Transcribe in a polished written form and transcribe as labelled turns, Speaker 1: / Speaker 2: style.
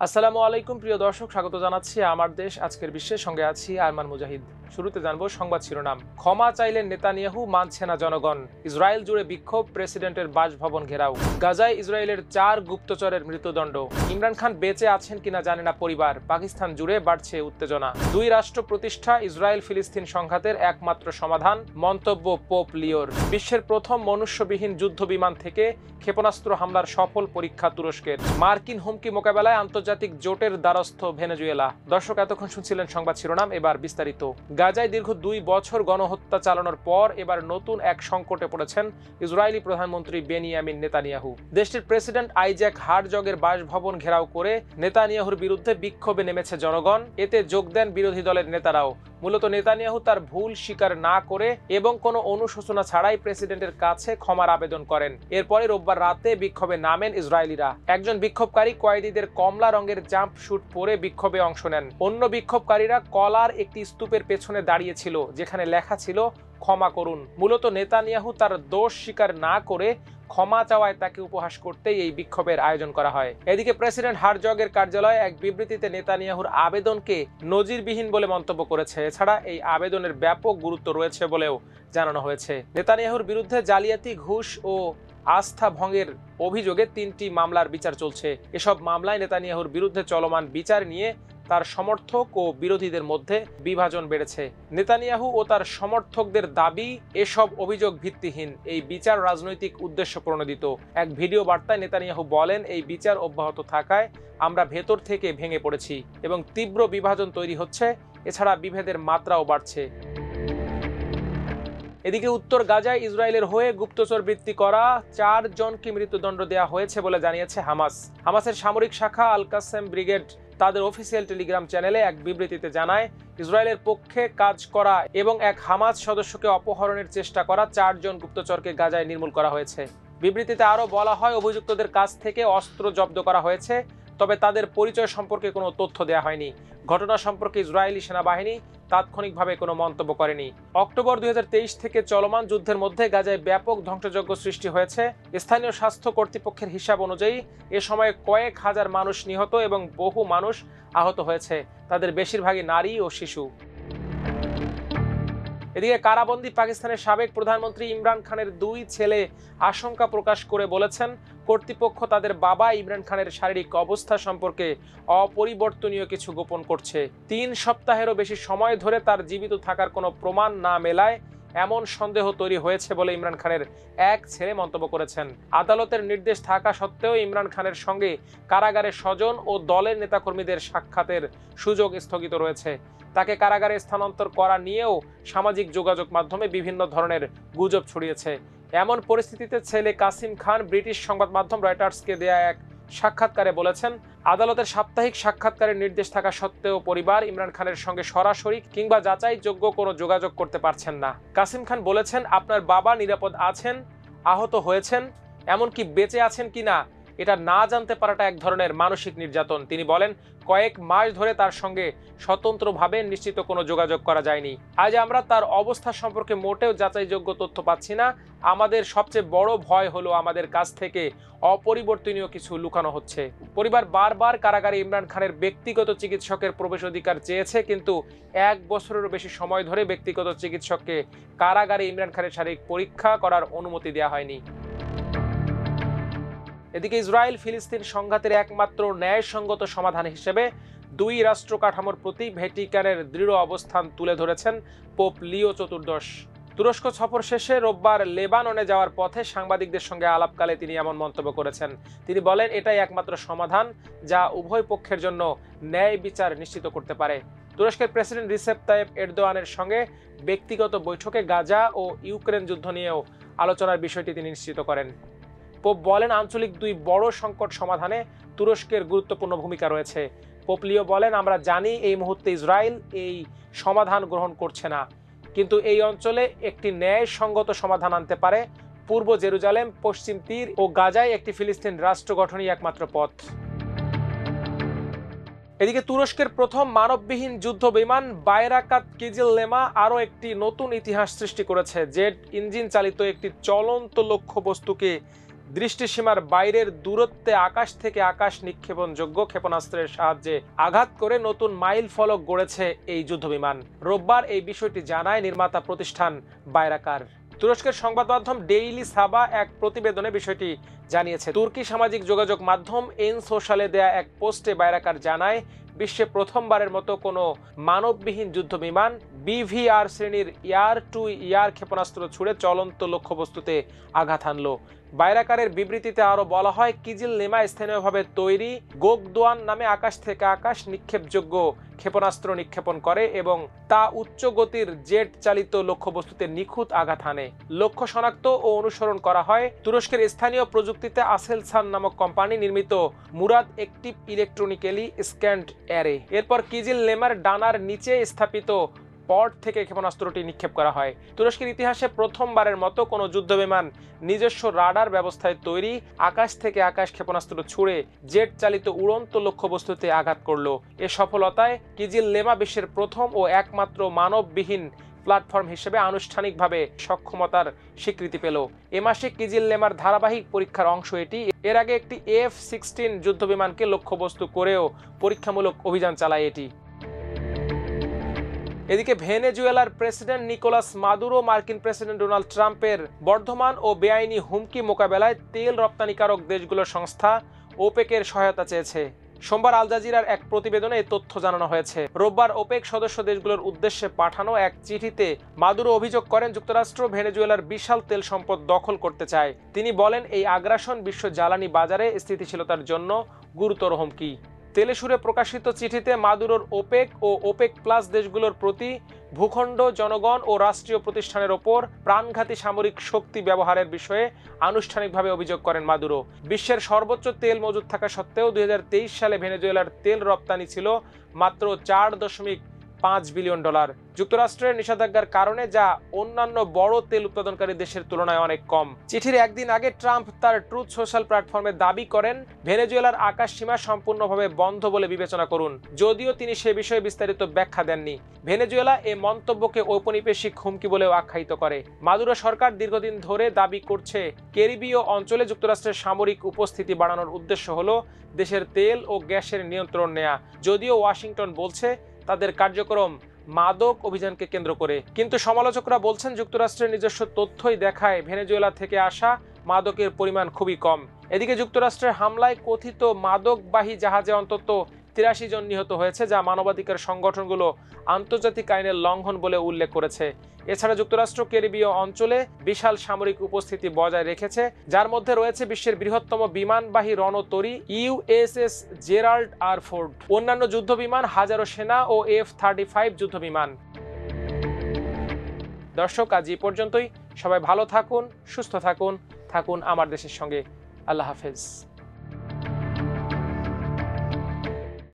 Speaker 1: আসসালামু আলাইকুম প্রিয় দর্শক, স্বাগত জানাচ্ছি আমার দেশ আজকের বিশ্বের সঙ্গে আছি আরমান মুজাহিদ। শুরুতে জানবো সংবাদ শিরোনাম। ক্ষমা চাইলেন নেতানিয়াহু, মানছে না জনগণ। ইসরায়েল জুড়ে বিক্ষোভ, প্রেসিডেন্টের বাসভবন ঘেরাও। গাজায় ইসরায়েলের 4 গুপ্তচরের মৃত্যুদণ্ড। ইমরান খান বেঁচে আছেন কিনা জানে না পরিবার। পাকিস্তান জুড়ে বাড়ছে উত্তেজনা। 2 রাষ্ট্র প্রতিষ্ঠা ইসরায়েল ফিলিস্তিন সংঘাতের একমাত্র সমাধান, মন্তব্য পোপ লিওর। বিশ্বের প্রথম মনুষ্যবিহীন যুদ্ধ বিমান থেকে ক্ষেপণাস্ত্র হামলার সফল পরীক্ষা তুরস্কের। মার্কিন হুমকি মোকাবেলায় আন্তর্জাতিক জোটের দ্বারস্থ ভেনেজুয়েলা। দর্শক, এতক্ষণ শুনছিলেন সংবাদ শিরোনাম, এবার বিস্তারিত। গাজায় দীর্ঘ 2 বছর গণহত্যা চালানোর পর এবার নতুন এক সংকটে পড়েছেন ইসরায়েলি প্রধানমন্ত্রী বেনিয়ামিন নেতানিয়াহু। দেশটির প্রেসিডেন্ট আইজ্যাক হারজগের বাসভবন ঘেরাও করে নেতানিয়াহুর বিরুদ্ধে বিক্ষোভে নেমেছে জনগণ। এতে যোগ দেন বিরোধী দলের নেতারাও। মূলত নেতানিয়াহু তার ভুল স্বীকার না করে এবং কোনো অনুশোচনা ছাড়াই প্রেসিডেন্টের কাছে ক্ষমার আবেদন করেন। এরপরে রোববার রাতে বিক্ষোভে নামেন ইসরায়েলিরা। একজন বিক্ষোভকারী কয়েদিদের কমলা রঙের জাম্প শুট পরে বিক্ষোভে অংশ নেন। অন্য বিক্ষোভকারীরা কলার একটি স্তূপের পেছনে দাঁড়িয়েছিল, যেখানে লেখা ছিল ক্ষমা করুন। মূলত নেতানিয়াহু তার দোষ স্বীকার না করে ক্ষমা চাওয়ায় তাকে উপহাস করতেই এই বিক্ষোভের আয়োজন করা হয়। এদিকে প্রেসিডেন্ট হারজগের কার্যালয়ে এক বিবৃতিতে নেতানিয়াহুর আবেদনকে নজিরবিহীন বলে মন্তব্য করেছে। এছাড়া এই আবেদনের ব্যাপক গুরুত্ব রয়েছে বলেও জানানো হয়েছে। নেতানিয়াহুর বিরুদ্ধে জালিয়াতি, ঘুষ ও আস্থা ভঙ্গের অভিযোগে 3টি মামলার বিচার চলছে। এসব মামলায় নেতানিয়াহুর বিরুদ্ধে চলমান বিচার নিয়ে তার সমর্থক ও বিরোধীদের মধ্যে বিভাজন বেড়েছে। নেতানিয়াহু ও তার সমর্থকদের দাবি এসব অভিযোগ ভিত্তিহীন, এই বিচার রাজনৈতিক উদ্দেশ্য প্রণোদিত। এক ভিডিও বার্তায় নেতানিয়াহু বলেন, এই বিচার অব্যাহত থাকায় আমরা ভেতর থেকে ভেঙে পড়েছি এবং তীব্র বিভাজন তৈরি হচ্ছে। এছাড়া বিভেদের মাত্রাও বাড়ছে। এদিকে উত্তর গাজায় ইসরায়েলের হয়ে গুপ্তচর বৃত্তি করা 4 জনকে মৃত্যুদণ্ড দেওয়া হয়েছে বলে জানিয়েছে হামাস। হামাসের সামরিক শাখা আল কাসেম ব্রিগেড তাদের অফিসিয়াল টেলিগ্রাম চ্যানেলে এক বিবৃতিতে জানায়, ইসরায়েলের পক্ষে কাজ করা এবং এক হামাস সদস্যকে অপহরণের চেষ্টা করা 4 জন গুপ্তচরকে গাজায় নির্মূল করা হয়েছে। বিবৃতিতে আরও বলা হয়, অভিযুক্তদের কাছ থেকে অস্ত্র জব্দ করা হয়েছে, তবে তাদের পরিচয় সম্পর্কে কোনো তথ্য দেওয়া হয়নি। ঘটনা সম্পর্কে ইসরায়েলি সেনাবাহিনী তাৎক্ষণিকভাবে কোনো মন্তব্য করেনি। অক্টোবর 2023 থেকে চলমান যুদ্ধের মধ্যে গাজায় ব্যাপক ধ্বংসযজ্ঞ সৃষ্টি হয়েছে। স্থানীয় স্বাস্থ্য কর্তৃপক্ষের হিসাব অনুযায়ী এ সময়ে কয়েক হাজার মানুষ নিহত এবং বহু মানুষ আহত হয়েছে, তাদের বেশিরভাগই নারী ও শিশু। এদিকে কারাবন্দী পাকিস্তানের সাবেক প্রধানমন্ত্রী ইমরান খানের 2 ছেলে আশঙ্কা প্রকাশ করে বলেছেন, কর্তৃপক্ষ তাদের বাবা ইমরান খানের শারীরিক অবস্থা সম্পর্কে অপরিবর্তনীয় কিছু গোপন করছে। 3 সপ্তাহেরও বেশি সময় ধরে তার জীবিত থাকার কোনো প্রমাণ না মেলায় এমন সন্দেহ তৈরি হয়েছে বলে ইমরান খানের এক ছেলে মন্তব্য করেছেন। আদালতের নির্দেশ থাকা সত্ত্বেও ইমরান খানের সঙ্গে কারাগারে স্বজন ও দলের নেতাকর্মীদের সাক্ষাতের সুযোগ স্থগিত রয়েছে। তাকে কারাগারে স্থানান্তর করা নিয়েও সামাজিক যোগাযোগ মাধ্যমে বিভিন্ন ধরনের গুজব ছড়িয়েছে। এমন পরিস্থিতিতে ছেলে কাসিম খান ব্রিটিশ সংবাদ মাধ্যম রয়টার্সকে দেয়া এক সাক্ষাৎকারে বলেছেন, আদালতের সাপ্তাহিক সাক্ষাৎকারের নির্দেশ থাকা সত্ত্বেও পরিবার ইমরান খানের সঙ্গে সরাসরি কিংবা যাচাইযোগ্য কোনো যোগাযোগ করতে পারছেন না। কাসিম খান বলেছেন, আপনার বাবা নিরাপদ আছেন, আহত হয়েছেন, এমনকি বেঁচে আছেন কিনা এটা না জানতে পারাটা এক ধরনের মানসিক নির্যাতন। তিনি বলেন, কয়েক মাস ধরে তার সঙ্গে স্বতন্ত্রভাবে নিশ্চিত কোনো যোগাযোগ করা যায়নি। আজ আমরা তার অবস্থা সম্পর্কে মোটেও যাচাইযোগ্য তথ্য পাচ্ছি না। আমাদের সবচেয়ে বড় ভয় হলো আমাদের কাছ থেকে অপরিবর্তনীয় কিছু লুকানো হচ্ছে। পরিবার বারবার কারাগারে ইমরান খানের ব্যক্তিগত চিকিৎসকের প্রবেশ অধিকার চেয়েছে, কিন্তু 1 বছরেরও বেশি সময় ধরে ব্যক্তিগত চিকিৎসককে কারাগারে ইমরান খানের শারীরিক পরীক্ষা করার অনুমতি দেওয়া হয়নি। এদিকে ইসরায়েল ফিলিস্তিন সংঘাতের একমাত্র ন্যায়সঙ্গত সমাধান হিসেবে 2 রাষ্ট্র কাঠামোর প্রতি ভ্যাটিকানের দৃঢ় অবস্থান তুলে ধরেছেন পোপ লিও চতুর্দশ। তুরস্ক সফর শেষে রোববার লেবাননে যাওয়ার পথে সাংবাদিকদের সঙ্গে আলাপকালে তিনি এমন মন্তব্য করেছেন। তিনি বলেন, এটাই একমাত্র সমাধান যা উভয় পক্ষের জন্য ন্যায় বিচার নিশ্চিত করতে পারে। তুরস্কের প্রেসিডেন্ট রিসেপ তাইয়েপ এরদোয়ানের সঙ্গে ব্যক্তিগত বৈঠকে গাজা ও ইউক্রেন যুদ্ধ নিয়েও আলোচনার বিষয়টি তিনি নিশ্চিত করেন। পোপ বলেন, আঞ্চলিক 2 বড় সংকট সমাধানে তুরস্কের গুরুত্বপূর্ণ ভূমিকা রয়েছে। পোপ লিও বলেন, আমরা জানি এই মুহূর্তে ইসরায়েল এই সমাধান গ্রহণ করছে না, কিন্তু এই অঞ্চলে একটি ন্যায়সঙ্গত সমাধান আনতে পারে। পূর্ব জেরুজালেম, পশ্চিম তীর ও গাজায় একটি ফিলিস্তিন রাষ্ট্র গঠনই একমাত্র পথ। এদিকে তুরস্কের প্রথম মানববিহীন যুদ্ধ বিমান বাইরাকাত কিজিল-লেমা আরও একটি নতুন ইতিহাস সৃষ্টি করেছে। জেট ইঞ্জিন চালিত একটি চলন্ত লক্ষ্যবস্তুকে দৃষ্টিসীমার বাইরের দূরত্বে আকাশ থেকে আকাশ নিক্ষেপণযোগ্য ক্ষেপণাস্ত্রের সাহায্যে আঘাত করে নতুন মাইল ফলক গড়েছে এই যুদ্ধবিমান। রোববার এই বিষয়টি জানায় নির্মাতা প্রতিষ্ঠান বাইরাকার। তুরস্কের সংবাদ মাধ্যম ডেইলি সাবা এক প্রতিবেদনে বিষয়টি জানিয়েছে। তুর্কি সামাজিক যোগাযোগ মাধ্যম এন সোশ্যালে দেয়া এক পোস্টে বাইরাকার জানায়, বিশ্বে প্রথমবারের মতো কোনো মানববিহীন যুদ্ধবিমান বিভিআর শ্রেণীর ইয়ার টু ইয়ার ক্ষেপণাস্ত্র ছুড়ে চলন্ত লক্ষ্যবস্তুতে আঘাত হানল। বাইরাকারের বিবৃতিতে আরও বলা হয়, কিজিল লেমা স্থানীয়ভাবে তৈরি গোগদোয়ান নামে আকাশ থেকে আকাশ নিক্ষেপযোগ্য ক্ষেপণাস্ত্র নিক্ষেপণ করে এবং তা উচ্চ গতির জেট চালিত লক্ষ্যবস্তুতে নিখুঁত আঘাত হানে। লক্ষ্য শনাক্ত ও অনুসরণ করা হয় তুরস্কের স্থানীয় প্রযুক্তিতে আসেলসান নামক কোম্পানি নির্মিত Murad active electronically scanned array. এরপর কিজিল লেমার ডানার নিচে স্থাপিত পড থেকে ক্ষেপণাস্ত্রটি নিক্ষেপ করা হয়। তুরস্কের ইতিহাসে প্রথমবারের মতো কোনো যুদ্ধবিমান নিজস্ব রাডার ব্যবস্থায় তৈরি আকাশ থেকে আকাশ ক্ষেপণাস্ত্র ছুড়ে জেট চালিত উড়ন্ত লক্ষ্যবস্তুতে আঘাত করল। এ সফলতায় কিজিল লেমা বিশ্বের প্রথম ও একমাত্র মানববিহীন প্ল্যাটফর্ম হিসেবে আনুষ্ঠানিকভাবে সক্ষমতার স্বীকৃতি পেল। এ মাসে কিজিল লেমার ধারাবাহিক পরীক্ষার অংশ এটি। এর আগে একটি F-16 যুদ্ধবিমানকে লক্ষ্যবস্তু করেও পরীক্ষামূলক অভিযান চালায় এটি। এদিকে ভেনেজুয়েলার প্রেসিডেন্ট নিকোলাস মাদুরো মার্কিন প্রেসিডেন্ট ডোনাল্ড ট্রাম্পের বর্ধমান ও বেআইনি হুমকি মোকাবেলায় তেল রপ্তানিকারক দেশগুলোর সংস্থা ওপেকের সহায়তা চেয়েছে। সোমবার আল জাজিরার এক প্রতিবেদনে এই তথ্য জানানো হয়েছে। রোববার ওপেক সদস্য দেশগুলোর উদ্দেশ্যে পাঠানো এক চিঠিতে মাদুরো অভিযোগ করেন, যুক্তরাষ্ট্র ভেনেজুয়েলার বিশাল তেল সম্পদ দখল করতে চায়। তিনি বলেন, এই আগ্রাসন বিশ্ব জ্বালানি বাজারে স্থিতিশীলতার জন্য গুরুতর হুমকি। তেলেসুরে প্রকাশিত চিঠিতে মাদুরোর ওপেক ও ওপেক প্লাস দেশগুলোর প্রতি ভূখণ্ড, জনগণ ও রাষ্ট্রীয় প্রতিষ্ঠানের ওপর প্রাণঘাতী সামরিক শক্তি ব্যবহারের বিষয়ে আনুষ্ঠানিকভাবে অভিযোগ করেন মাদুরো। বিশ্বের সর্বোচ্চ তেল মজুদ থাকা সত্ত্বেও 2023 সালে ভেনেজুয়েলার তেল রপ্তানি ছিল মাত্র $4.5 বিলিয়ন। যুক্তরাষ্ট্রের নিষেধাজ্ঞার কারণে যা অন্যান্য বড় তেল উৎপাদনকারী দেশের তুলনায় অনেক কম। চিঠির একদিন আগে ট্রাম্প তার ট্রুথ সোশ্যাল প্ল্যাটফর্মে দাবি করেন, ভেনেজুয়েলার আকাশসীমা সম্পূর্ণভাবে বন্ধ বলে বিবেচনা করুন, যদিও তিনি সে বিষয়ে বিস্তারিত ব্যাখ্যা দেননি। ভেনেজুয়েলা এ মন্তব্যকে ঔপনিবেশিক হুমকি বলেও আখ্যায়িত করে। মাদুরো সরকার দীর্ঘদিন ধরে দাবি করছে, ক্যারিবীয় অঞ্চলে যুক্তরাষ্ট্রের সামরিক উপস্থিতি বাড়ানোর উদ্দেশ্য হল দেশের তেল ও গ্যাসের নিয়ন্ত্রণ নেয়া, যদিও ওয়াশিংটন বলছে তাদের কার্যক্রম মাদক অভিযানকে কেন্দ্র করে। কিন্তু সমালোচকরা বলছেন, যুক্তরাষ্ট্রের নিজস্ব তথ্যই দেখায় ভেনেজুয়েলা থেকে আসা মাদকের পরিমাণ খুবই কম। এদিকে যুক্তরাষ্ট্রের হামলায় কথিত মাদকবাহী জাহাজে অন্তত 83 জন নিহত হয়েছে, যা মানবাধিকার সংগঠনগুলো আন্তর্জাতিক আইনের লঙ্ঘন বলে উল্লেখ করেছে। এছাড়া যুক্তরাষ্ট্র ক্যারিবীয় অঞ্চলে বিশাল সামরিক উপস্থিতি বজায় রেখেছে, যার মধ্যে রয়েছে বিশ্বের বৃহত্তম বিমানবাহী রণতরী USS জেরাল্ড আর ফোর্ড, অন্যান্য যুদ্ধবিমান, হাজারো সেনা ও F-35 যুদ্ধবিমান। দর্শক, আজ এই পর্যন্তই। সবাই ভালো থাকুন, সুস্থ থাকুন, থাকুন আমার দেশের সঙ্গে। আল্লাহ হাফেজ।